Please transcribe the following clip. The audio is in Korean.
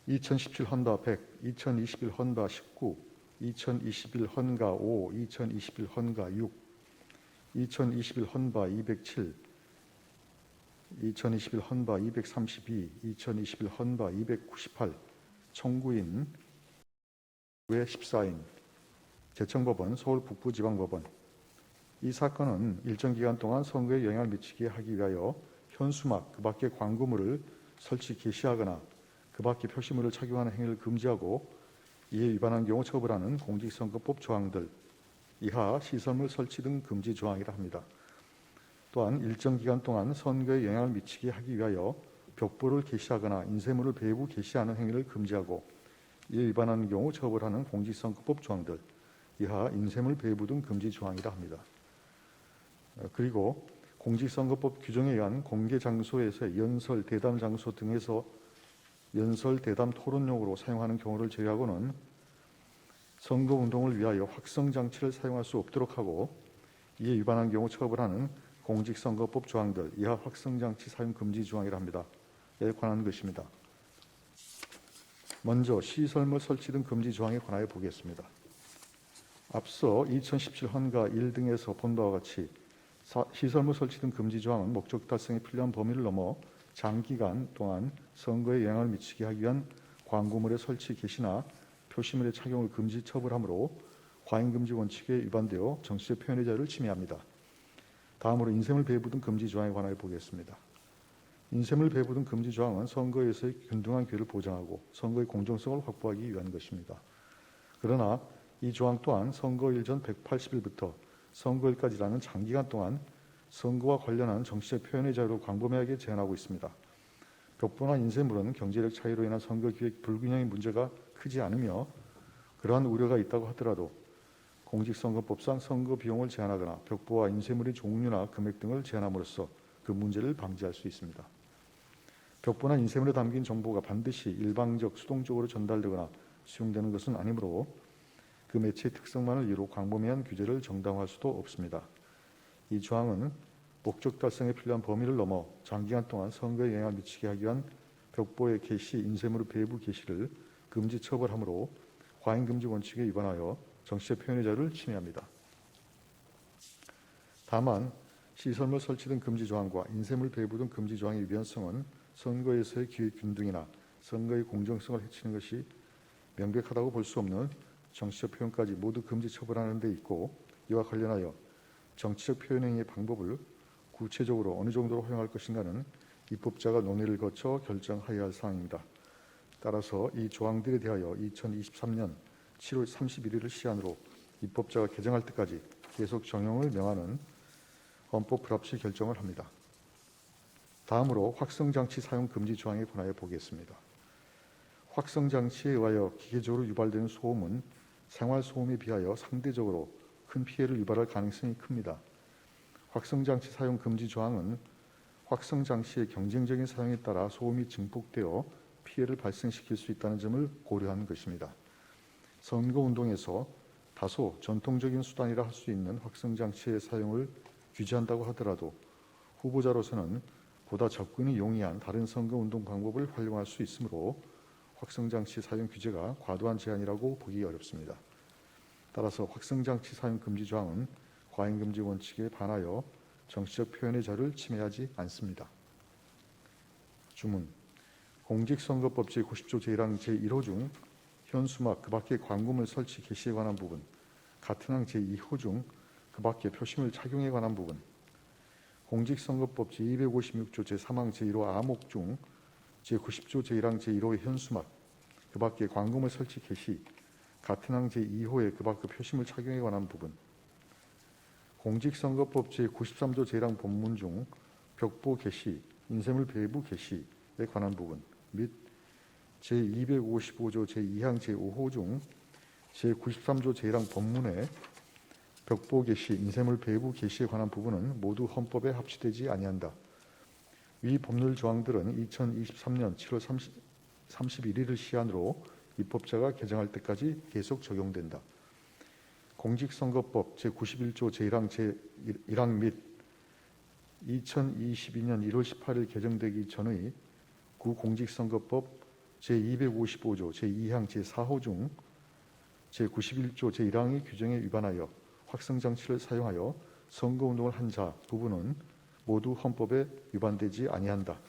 2017 헌가 100, 2021 헌가 19, 2021 헌가 5, 2021 헌가 6, 2021 헌가 207, 2021 헌가 232, 2021 헌가 298, 청구인 외 14인, 제청법원, 서울북부지방법원. 이 사건은 일정 기간 동안 선거에 영향을 미치게 하기 위하여 현수막, 그 밖에 광고물을 설치 개시하거나 그 밖에 표시물을 착용하는 행위를 금지하고 이에 위반한 경우 처벌하는 공직선거법 조항들 이하 시설물 설치 등 금지 조항이라 합니다. 또한 일정 기간 동안 선거에 영향을 미치게 하기 위하여 벽보를 게시하거나 인쇄물을 배부 게시하는 행위를 금지하고 이에 위반하는 경우 처벌하는 공직선거법 조항들 이하 인쇄물 배부 등 금지 조항이라 합니다. 그리고 공직선거법 규정에 의한 공개 장소에서의 연설, 대담 장소 등에서 연설, 대담, 토론용으로 사용하는 경우를 제외하고는 선거운동을 위하여 확성장치를 사용할 수 없도록 하고 이에 위반한 경우 처벌하는 공직선거법 조항들 이하 확성장치 사용 금지 조항이라 합니다. 에 관한 것입니다. 먼저 시설물 설치 등 금지 조항에 관하여 보겠습니다. 앞서 2017 헌가 1 등에서 본 바와 같이 시설물 설치 등 금지 조항은 목적 달성에 필요한 범위를 넘어 장기간 동안 선거에 영향을 미치게 하기 위한 광고물의 설치 게시나 표시물의 착용을 금지 처벌하므로 과잉금지 원칙에 위반되어 정치적 표현의 자유를 침해합니다. 다음으로 인쇄물 배부 등 금지 조항에 관하여 보겠습니다. 인쇄물 배부 등 금지 조항은 선거에서의 균등한 기회를 보장하고 선거의 공정성을 확보하기 위한 것입니다. 그러나 이 조항 또한 선거일 전 180일부터 선거일까지라는 장기간 동안 선거와 관련한 정치적 표현의 자유를 광범위하게 제한하고 있습니다. 벽보나 인쇄물은 경제력 차이로 인한 선거기획 불균형의 문제가 크지 않으며 그러한 우려가 있다고 하더라도 공직선거법상 선거 비용을 제한하거나 벽보와 인쇄물의 종류나 금액 등을 제한함으로써 그 문제를 방지할 수 있습니다. 벽보나 인쇄물에 담긴 정보가 반드시 일방적, 수동적으로 전달되거나 수용되는 것은 아니므로 그 매체의 특성만을 이유로 광범위한 규제를 정당화할 수도 없습니다. 이 조항은 목적 달성에 필요한 범위를 넘어 장기간 동안 선거에 영향을 미치게 하기 위한 벽보의 게시, 인쇄물의 배부 게시를 금지 처벌하므로 과잉금지 원칙에 위반하여 정치적 표현의 자유를 침해합니다. 다만 시설물 설치 등 금지 조항과 인쇄물 배부 등 금지 조항의 위헌성은 선거에서의 기회 균등이나 선거의 공정성을 해치는 것이 명백하다고 볼 수 없는 정치적 표현까지 모두 금지 처벌하는 데 있고 이와 관련하여 정치적 표현행위의 방법을 구체적으로 어느 정도로 허용할 것인가는 입법자가 논의를 거쳐 결정하여야 할 사항입니다. 따라서 이 조항들에 대하여 2023년 7월 31일을 시한으로 입법자가 개정할 때까지 계속 적용을 명하는 헌법 불합치 결정을 합니다. 다음으로 확성장치 사용 금지 조항에 관하여 보겠습니다. 확성장치에 의하여 기계적으로 유발되는 소음은 생활소음에 비하여 상대적으로 큰 피해를 유발할 가능성이 큽니다. 확성장치 사용 금지 조항은 확성장치의 경쟁적인 사용에 따라 소음이 증폭되어 피해를 발생시킬 수 있다는 점을 고려한 것입니다. 선거운동에서 다소 전통적인 수단이라 할 수 있는 확성장치의 사용을 규제한다고 하더라도 후보자로서는 보다 접근이 용이한 다른 선거운동 방법을 활용할 수 있으므로 확성장치 사용 규제가 과도한 제한이라고 보기 어렵습니다. 따라서 확성장치 사용 금지 조항은 과잉금지 원칙에 반하여 정치적 표현의 자유를 침해하지 않습니다. 주문. 공직선거법 제90조 제1항 제1호 중 현수막 그 밖에 광고물 설치 개시에 관한 부분, 같은 항 제2호 중 그 밖에 표시물 착용에 관한 부분, 공직선거법 제256조 제3항 제1호 아목 중 제90조 제1항 제1호의 현수막 그 밖에 광고물 설치 개시, 같은 항 제2호의 그 밖의 표시물 착용에 관한 부분, 공직선거법 제93조 제1항 본문 중 벽보 게시, 인쇄물 배부 게시에 관한 부분 및 제255조 제2항 제5호 중 제93조 제1항 본문의 벽보 게시, 인쇄물 배부 게시에 관한 부분은 모두 헌법에 합치되지 아니한다. 위 법률 조항들은 2023년 7월 31일을 시한으로 입법자가 개정할 때까지 계속 적용된다. 공직선거법 제91조 제1항 제1항 및 2022년 1월 18일 개정되기 전의 구공직선거법 제255조 제2항 제4호 중 제91조 제1항의 규정에 위반하여 확성장치를 사용하여 선거운동을 한 자 부분은 모두 헌법에 위반되지 아니한다.